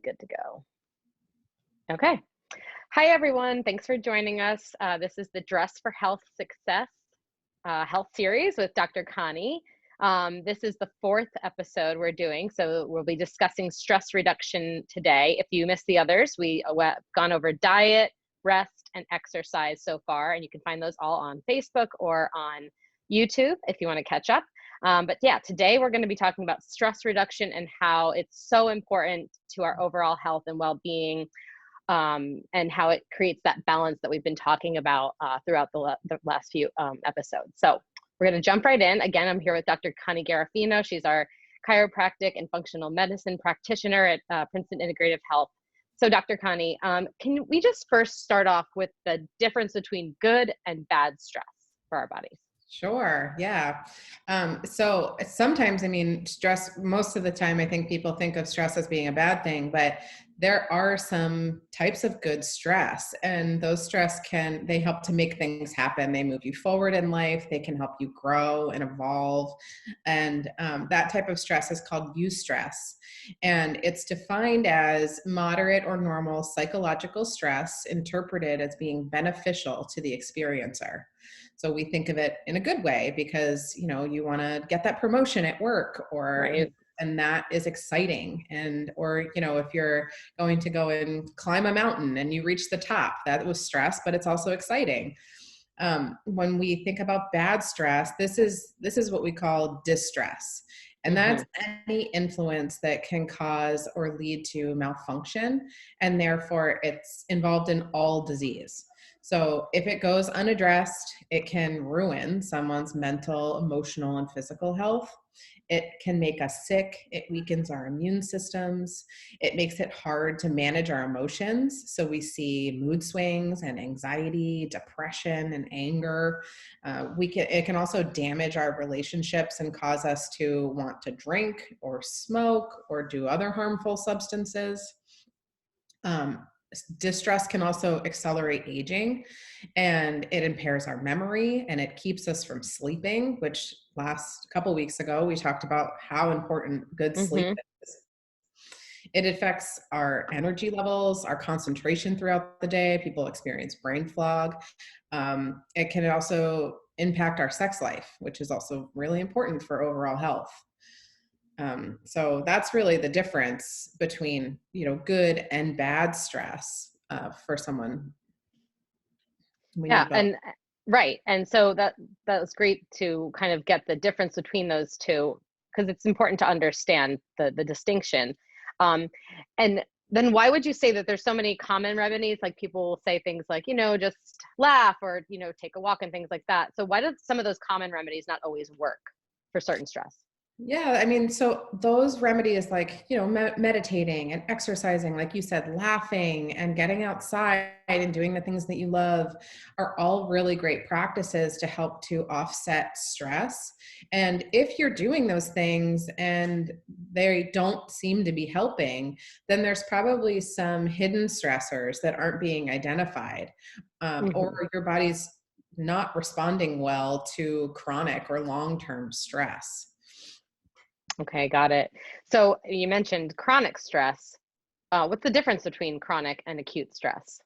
Good to go. Okay. Hi, everyone. Thanks for joining us. This is the Dress for Health Success Health Series with Dr. Conny. This is the 4th episode we're doing, so we'll be discussing stress reduction today. If you missed the others, we've gone over diet, rest, and exercise so far, and you can find those all on Facebook or on YouTube if you want to catch up. But yeah, today we're going to be talking about stress reduction and how it's so important to our overall health and well-being, and how it creates that balance that we've been talking about throughout the last few episodes. So we're going to jump right in. Again, I'm here with Dr. Conny Garofino. She's our chiropractic and functional medicine practitioner at Princeton Integrative Health. So Dr. Conny, can we just first start off with the difference between good and bad stress for our bodies? Sure. Yeah. So sometimes, stress, most of the time, I think people think of stress as being a bad thing, but there are some types of good stress, and those stress they help to make things happen. They move you forward in life. They can help you grow and evolve. And that type of stress is called eustress. And it's defined as moderate or normal psychological stress interpreted as being beneficial to the experiencer. So we think of it in a good way because, you want to get that promotion at work, Right. and that is exciting. Or if you're going to go and climb a mountain and you reach the top, that was stress, but it's also exciting. When we think about bad stress, this is what we call distress. And that's any influence that can cause or lead to malfunction, and therefore it's involved in all disease. So if it goes unaddressed, it can ruin someone's mental, emotional, and physical health. It can make us sick. It weakens our immune systems. It makes it hard to manage our emotions. So we see mood swings and anxiety, depression, and anger. It can also damage our relationships and cause us to want to drink or smoke or do other harmful substances. Distress can also accelerate aging, and it impairs our memory, and it keeps us from sleeping, which last couple weeks ago we talked about how important good sleep is. It affects our energy levels, our concentration throughout the day. People experience brain fog. It can also impact our sex life, which is also really important for overall health. So that's really the difference between, good and bad stress for someone. Yeah, and right. And so that was great to kind of get the difference between those two, because it's important to understand the distinction. And then why would you say that there's so many common remedies? Like people will say things like, just laugh or, take a walk and things like that. So why do some of those common remedies not always work for certain stress? Yeah, so those remedies like, meditating and exercising, like you said, laughing and getting outside and doing the things that you love are all really great practices to help to offset stress. And if you're doing those things and they don't seem to be helping, then there's probably some hidden stressors that aren't being identified, or your body's not responding well to chronic or long-term stress. Okay, got it. So you mentioned chronic stress. What's the difference between chronic and acute stress?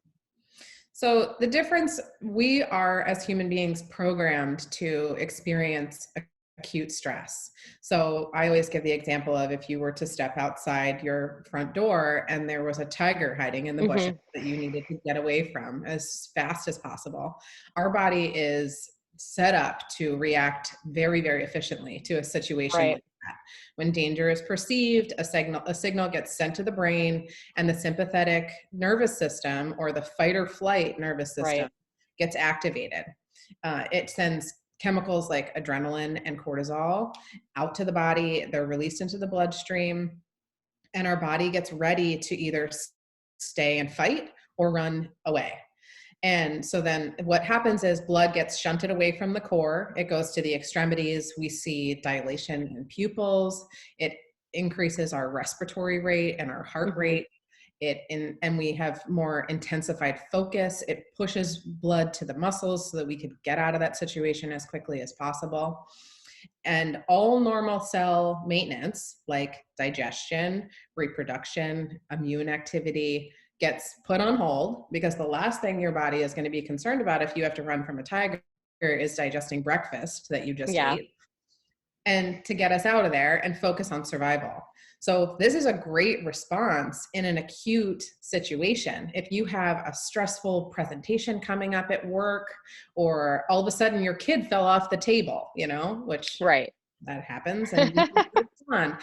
So the difference, we are as human beings programmed to experience acute stress. So I always give the example of if you were to step outside your front door and there was a tiger hiding in the bushes that you needed to get away from as fast as possible. Our body is set up to react very, very efficiently to a situation like that. When danger is perceived, a signal gets sent to the brain, and the sympathetic nervous system, or the fight or flight nervous system, gets activated. It sends chemicals like adrenaline and cortisol out to the body. They're released into the bloodstream, and our body gets ready to either stay and fight or run away. And so then what happens is blood gets shunted away from the core. It goes to the extremities. We see dilation in pupils. It increases our respiratory rate and our heart rate. And we have more intensified focus. It pushes blood to the muscles so that we could get out of that situation as quickly as possible. And all normal cell maintenance, like digestion, reproduction, immune activity, gets put on hold, because the last thing your body is going to be concerned about if you have to run from a tiger is digesting breakfast that you just Yeah. ate, and to get us out of there and focus on survival. So this is a great response in an acute situation. If you have a stressful presentation coming up at work, or all of a sudden your kid fell off the table, which Right. that happens, and you need to respond.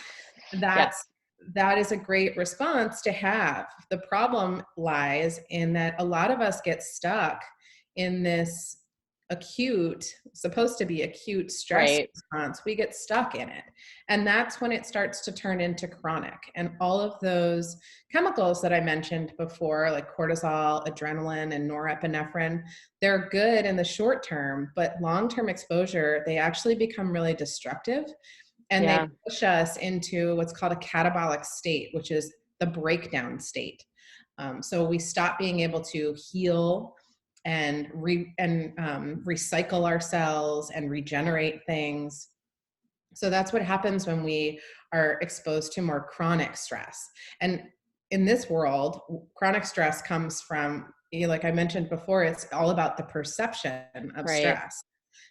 Yes. That is a great response to have. The problem lies in that a lot of us get stuck in this supposed to be acute stress Right. response. We get stuck in it. And that's when it starts to turn into chronic. And all of those chemicals that I mentioned before, like cortisol, adrenaline, and norepinephrine, they're good in the short term, but long-term exposure, they actually become really destructive. And they Yeah. push us into what's called a catabolic state, which is the breakdown state. So we stop being able to heal and recycle our cells and regenerate things. So that's what happens when we are exposed to more chronic stress. And in this world, chronic stress comes from, like I mentioned before, it's all about the perception of Right. stress.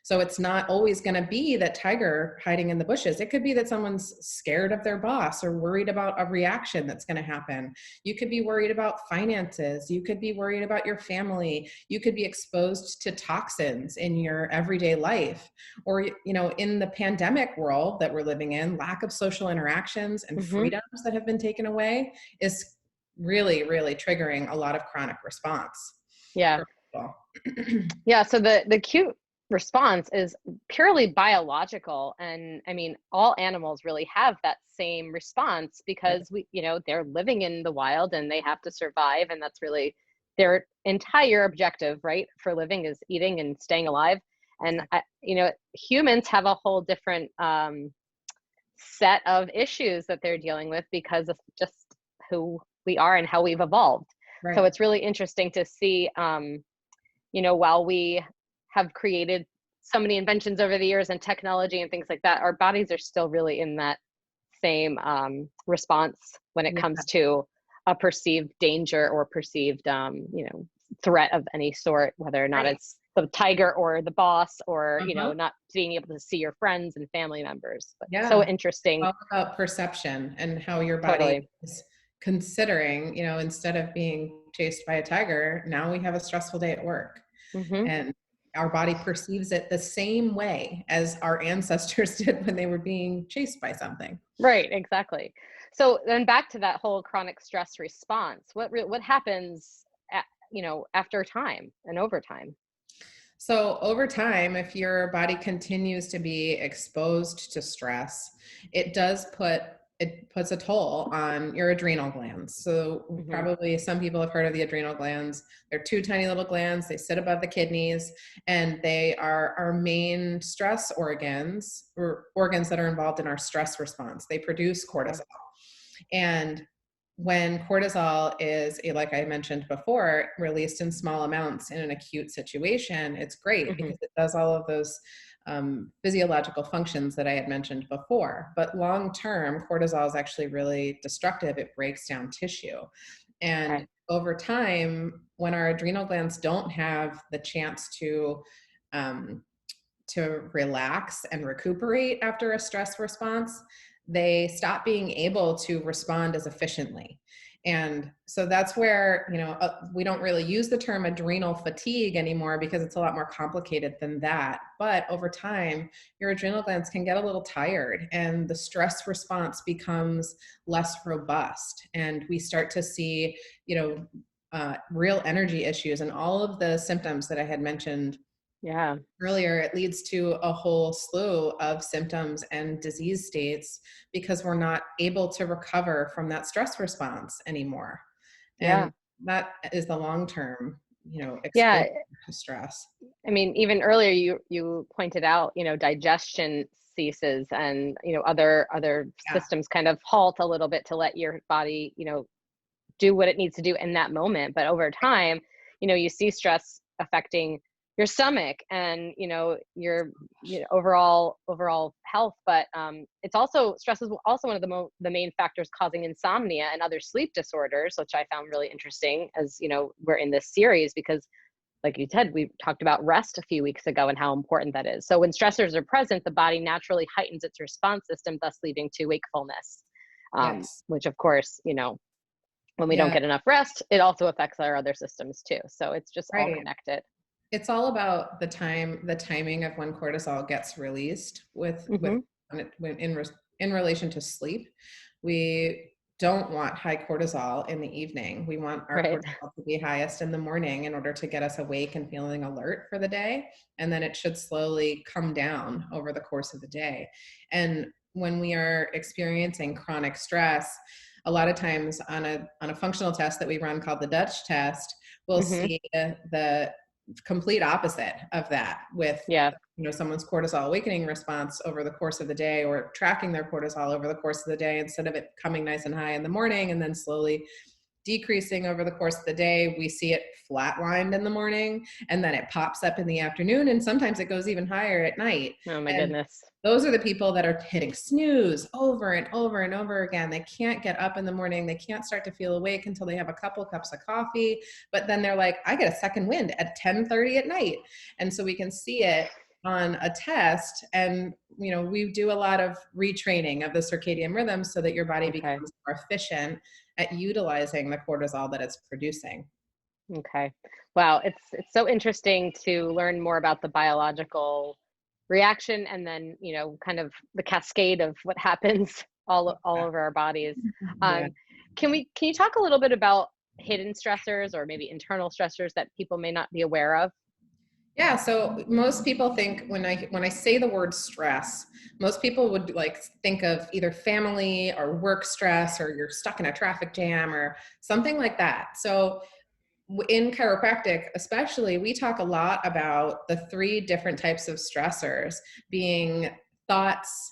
So it's not always going to be that tiger hiding in the bushes. It could be that someone's scared of their boss or worried about a reaction that's going to happen. You could be worried about finances. You could be worried about your family. You could be exposed to toxins in your everyday life. Or, in the pandemic world that we're living in, lack of social interactions and Hmm. freedoms that have been taken away is really, really triggering a lot of chronic response Yeah. for people. Yeah. So the acute response is purely biological. And I mean, all animals really have that same response Right. because they're living in the wild and they have to survive. And that's really their entire objective, right? For living is eating and staying alive. And, Exactly. humans have a whole different set of issues that they're dealing with because of just who we are and how we've evolved. So Right. it's really interesting to see, while we have created so many inventions over the years and technology and things like that, our bodies are still really in that same response when it Yeah. comes to a perceived danger or perceived, threat of any sort, whether or not Right. it's the tiger or the boss or, Uh-huh. not being able to see your friends and family members. But so Yeah. interesting. All about perception and how your body Totally. is considering, instead of being chased by a tiger, now we have a stressful day at work. Hmm. And our body perceives it the same way as our ancestors did when they were being chased by something. Right, exactly. So then back to that whole chronic stress response. What happens after time and over time? So over time, if your body continues to be exposed to stress, it puts a toll on your adrenal glands. So Hmm. probably some people have heard of the adrenal glands. They're two tiny little glands. They sit above the kidneys, and they are our main stress organs, or organs that are involved in our stress response. They produce Okay. cortisol. And when cortisol is, like I mentioned before, released in small amounts in an acute situation, it's great Hmm. because it does all of those physiological functions that I had mentioned before. But long term, cortisol is actually really destructive. It breaks down tissue. And Okay. over time, when our adrenal glands don't have the chance um, to relax and recuperate after a stress response, they stop being able to respond as efficiently. And so that's where, we don't really use the term adrenal fatigue anymore because it's a lot more complicated than that. But over time, your adrenal glands can get a little tired and the stress response becomes less robust. And we start to see, real energy issues and all of the symptoms that I had mentioned Yeah. earlier. It leads to a whole slew of symptoms and disease states because we're not able to recover from that stress response anymore. And Yeah. that is the long term, Yeah. exposure to stress. I mean, even earlier you pointed out, digestion ceases and, other Yeah. systems kind of halt a little bit to let your body, do what it needs to do in that moment. But over time, you see stress affecting your stomach and, your, overall health. But it's also, stress is also one of the main factors causing insomnia and other sleep disorders, which I found really interesting as, we're in this series, because like you said, we talked about rest a few weeks ago and how important that is. So when stressors are present, the body naturally heightens its response system, thus leading to wakefulness, Yes. which of course, when we don't Yeah. get enough rest, it also affects our other systems too. So it's just all Right. connected. It's all about the timing of when cortisol gets released Mm-hmm. in relation to sleep. We don't want high cortisol in the evening. We want our Right. cortisol to be highest in the morning in order to get us awake and feeling alert for the day. And then it should slowly come down over the course of the day. And when we are experiencing chronic stress, a lot of times on a functional test that we run called the Dutch test, we'll Mm-hmm. see the complete opposite of that with Yeah. someone's cortisol awakening response over the course of the day, or tracking their cortisol over the course of the day. Instead of it coming nice and high in the morning and then slowly decreasing over the course of the day, we see it flatlined in the morning, and then it pops up in the afternoon, and sometimes it goes even higher at night. Oh my And goodness. those are the people that are hitting snooze over and over and over again. They can't get up in the morning. They can't start to feel awake until they have a couple cups of coffee. But then they're like, I get a second wind at 10:30 at night. And so we can see it on a test. And, we do a lot of retraining of the circadian rhythm so that your body Okay. becomes more efficient at utilizing the cortisol that it's producing. Okay. Wow. It's so interesting to learn more about the biological reaction, and then, kind of the cascade of what happens all Yeah. over our bodies. Yeah. Um, can you talk a little bit about hidden stressors, or maybe internal stressors that people may not be aware of? Yeah, so most people think when I say the word stress, most people would like think of either family or work stress, or you're stuck in a traffic jam or something like that. So in chiropractic, especially, we talk a lot about the three different types of stressors being thoughts,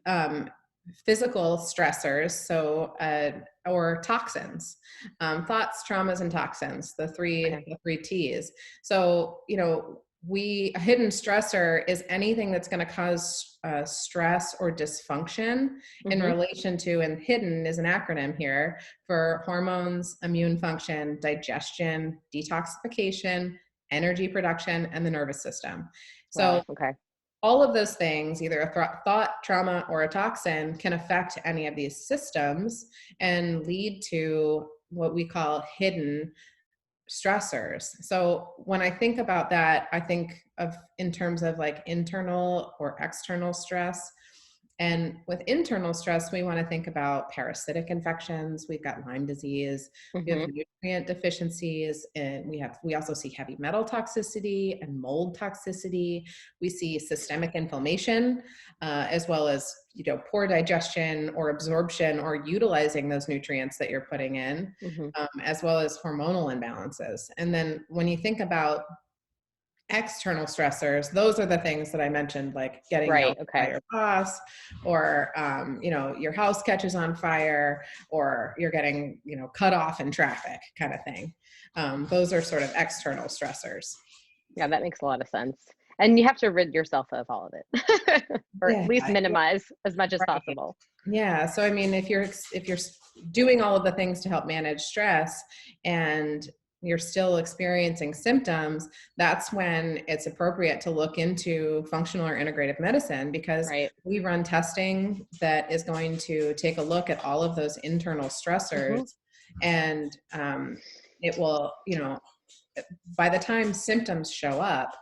um, physical stressors, or toxins, thoughts, traumas, and toxins, Okay. the three T's. So, a hidden stressor is anything that's going to cause stress or dysfunction in Mm-hmm. relation to, and hidden is an acronym here for hormones, immune function, digestion, detoxification, energy production, and the nervous system. So Wow. Okay. all of those things, either a thought, trauma, or a toxin, can affect any of these systems and lead to what we call hidden stressors. So when I think about that, I think of in terms of like internal or external stress. And with internal stress, we want to think about parasitic infections. We've got Lyme disease, we have Mm-hmm. nutrient deficiencies, and we also see heavy metal toxicity and mold toxicity. We see systemic inflammation, as well as poor digestion or absorption or utilizing those nutrients that you're putting in, Mm-hmm. as well as hormonal imbalances. And then when you think about external stressors, those are the things that I mentioned, like getting Right. yelled at by Okay. your boss, or your house catches on fire, or you're getting cut off in traffic, kind of thing. Those are sort of external stressors. Yeah, that makes a lot of sense. And you have to rid yourself of all of it, or at Yeah, least minimize as much as right. possible. Yeah. So I mean, if you're doing all of the things to help manage stress and you're still experiencing symptoms, that's when it's appropriate to look into functional or integrative medicine, because Right. we run testing that is going to take a look at all of those internal stressors. Mm-hmm. And it will, by the time symptoms show up,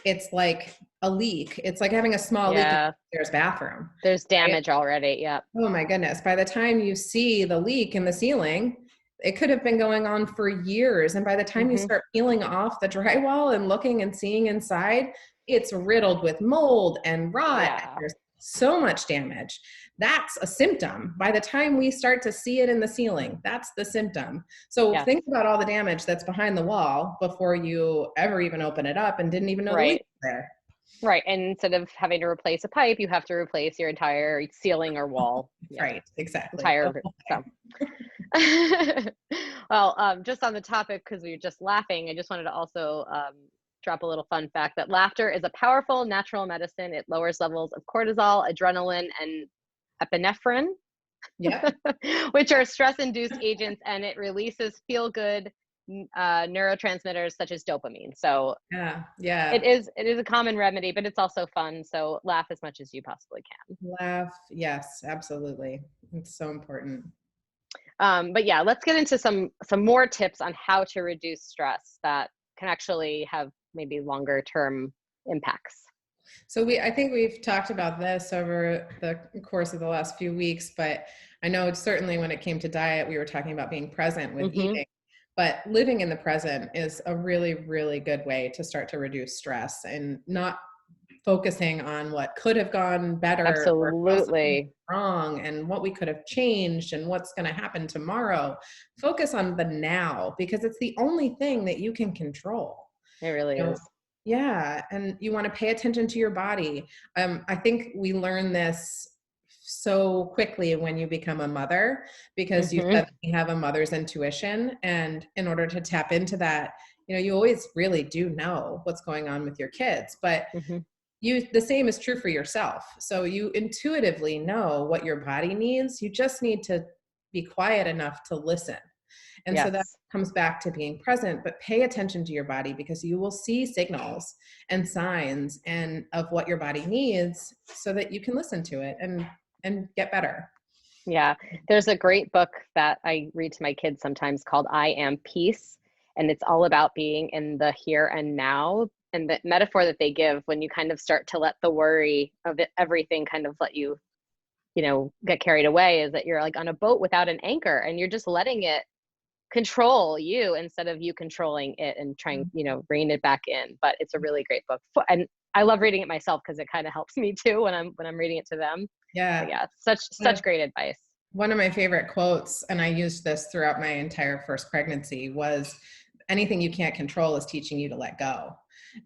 it's like a leak. It's like having a small leak in Yeah. the upstairs bathroom. There's Right? damage already. Yep. Oh my goodness. By the time you see the leak in the ceiling, it could have been going on for years. And by the time you Mm-hmm. start peeling off the drywall and looking and seeing inside, it's riddled with mold and rot. And Yeah. there's so much damage. That's a symptom. By the time we start to see it in the ceiling, that's the symptom. So Yes. think about all the damage that's behind the wall before you ever even open it up and didn't even know the leak Right. was there. Right. And instead of having to replace a pipe, you have to replace your entire ceiling or wall. Yeah. Right. Exactly. The Entire. whole So. thing. Well, just on the topic, because we were just laughing, I just wanted to also drop a little fun fact that laughter is a powerful natural medicine. It lowers levels of cortisol, adrenaline, and epinephrine, Yep. which are stress-induced agents, and it releases feel-good neurotransmitters such as dopamine. So Yeah. Yeah. it is a common remedy, but it's also fun. So laugh as much as you possibly can. Laugh. Yes, absolutely. It's so important. But yeah, let's get into some more tips on how to reduce stress that can actually have maybe longer term impacts. So I think we've talked about this over the course of the last few weeks, but I know certainly when it came to diet, we were talking about being present with Mm-hmm. eating, but living in the present is a really, really good way to start to reduce stress and not focusing on what could have gone better or how something Absolutely. went wrong and what we could have changed and what's going to happen tomorrow. Focus on the now because it's the only thing that you can control. It really You know, is. yeah, and you want to pay attention to your body. I think we learn this so quickly when you become a mother because you Mm-hmm. suddenly have a mother's intuition, and in order to tap into that, you always really do know what's going on with your kids, but Mm-hmm. the same is true for yourself. So you intuitively know what your body needs. You just need to be quiet enough to listen. And so that Yes. comes back to being present, but pay attention to your body because you will see signals and signs and of what your body needs so that you can listen to it and get better. Yeah. There's a great book that I read to my kids sometimes called I Am Peace. And it's all about being in the here and now. And the metaphor that they give when you kind of start to let the worry of everything kind of let you, get carried away is that you're like on a boat without an anchor and you're just letting it control you instead of you controlling it and trying, rein it back in. But it's a really great book. And I love reading it myself because it kind of helps me too when I'm reading it to them. But Yeah. yeah, such great advice. One of my favorite quotes, and I used this throughout my entire first pregnancy, was anything you can't control is teaching you to let go.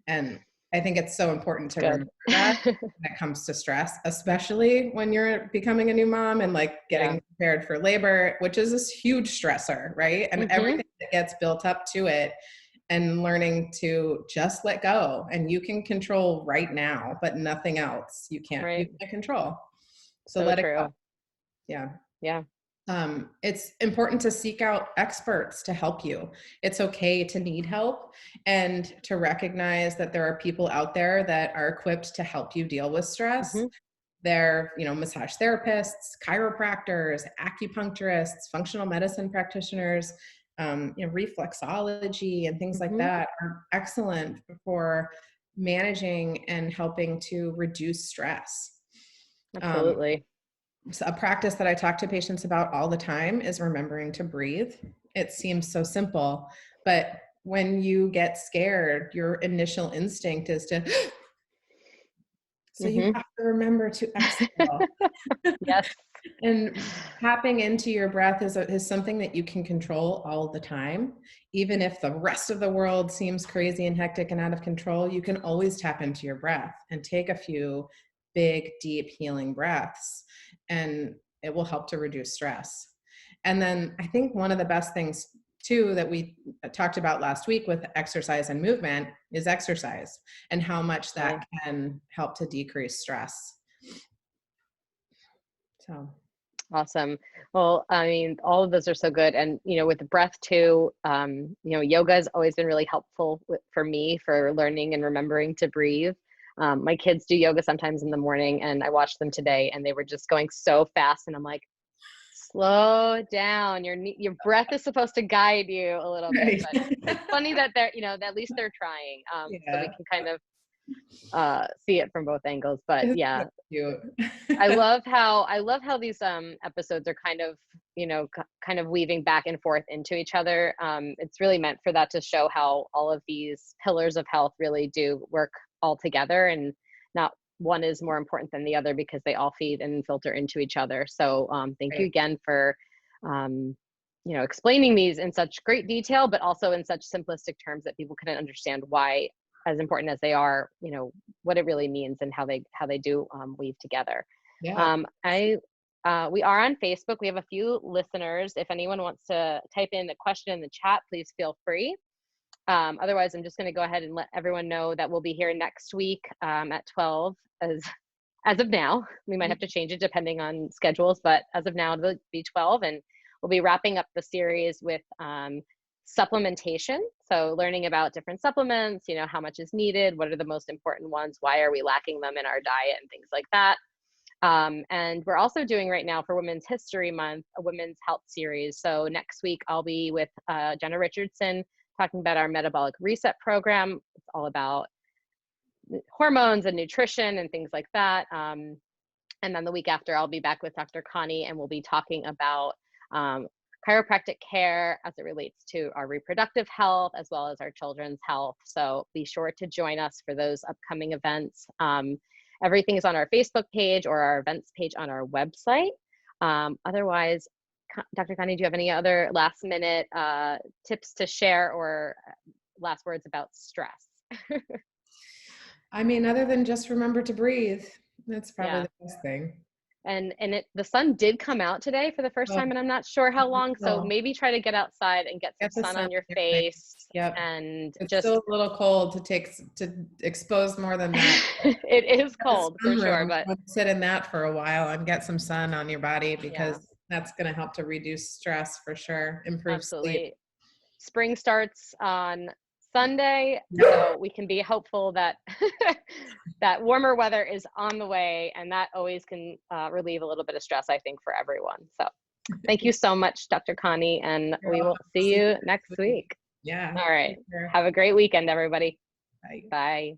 And I think it's so important It's to good. remember that when it comes to stress, especially when you're becoming a new mom and like Yeah. getting prepared for labor, which is this huge stressor, right? And Mm-hmm. everything that gets built up to it, and learning to just let go. And you can control right now, but nothing else you Right. can't control. So So let it go. true. Yeah. Yeah. It's important to seek out experts to help you. It's okay to need help and to recognize that there are people out there that are equipped to help you deal with stress. Mm-hmm. They're, massage therapists, chiropractors, acupuncturists, functional medicine practitioners, reflexology and things like Mm-hmm. that are excellent for managing and helping to reduce stress. Um, Absolutely. so a practice that I talk to patients about all the time is remembering to breathe. It seems so simple, but when you get scared, your initial instinct is to, so you Mm-hmm. have to remember to exhale. Yes. And tapping into your breath is something that you can control all the time. Even if the rest of the world seems crazy and hectic and out of control, you can always tap into your breath and take a few big, deep healing breaths, and it will help to reduce stress. And then I think one of the best things too that we talked about last week with exercise and movement is exercise and how much Right. that can help to decrease stress. So Awesome. Well, I mean, all of those are so good. And, with the breath too, yoga has always been really helpful for me for learning and remembering to breathe. My kids do yoga sometimes in the morning and I watched them today and they were just going so fast. And I'm like, slow down. Your breath is supposed to guide you a little bit, right. but it's funny that they're, at least they're trying. So we Yeah. can kind of see it from both angles. But It's so yeah, cute. I love how these episodes are kind of, kind of weaving back and forth into each other. It's really meant for that to show how all of these pillars of health really do work all together and not one is more important than the other because they all feed and filter into each other. So thank you Right. again for explaining these in such great detail, but also in such simplistic terms that people can understand why, as important as they are, what it really means and how they do weave together. Yeah. We are on Facebook. We have a few listeners. If anyone wants to type in a question in the chat, please feel free. Otherwise, I'm just going to go ahead and let everyone know that we'll be here next week at 12 as of now. We might have to change it depending on schedules, but as of now, it'll be 12, and we'll be wrapping up the series with supplementation. So learning about different supplements, you know, how much is needed, what are the most important ones, why are we lacking them in our diet, and things like that. And we're also doing right now for Women's History Month, a women's health series. So next week, I'll be with Jenna Richardson talking about our metabolic reset program. It's all about hormones and nutrition and things like that. And then the week after, I'll be back with Dr. Conny, and we'll be talking about chiropractic care as it relates to our reproductive health, as well as our children's health. So be sure to join us for those upcoming events. Everything is on our Facebook page or our events page on our website. Otherwise, Dr. Conny, do you have any other last minute tips to share or last words about stress? I mean, other than just remember to breathe, that's probably Yeah. the best thing. And the sun did come out today for the first time, and I'm not sure how long. So maybe try to get outside and get some sun on your face. Yep. And it's just still a little cold to expose more than that. It is cold for sure, but sit in that for a while and get some sun on your body, because that's going to help to reduce stress for sure, improve sleep. Spring starts on Sunday, so we can be hopeful that that warmer weather is on the way, and that always can relieve a little bit of stress, I think, for everyone. So thank you so much, Dr. Conny, and we will see you next week. Yeah. All right. Have a great weekend, everybody. Bye. Bye.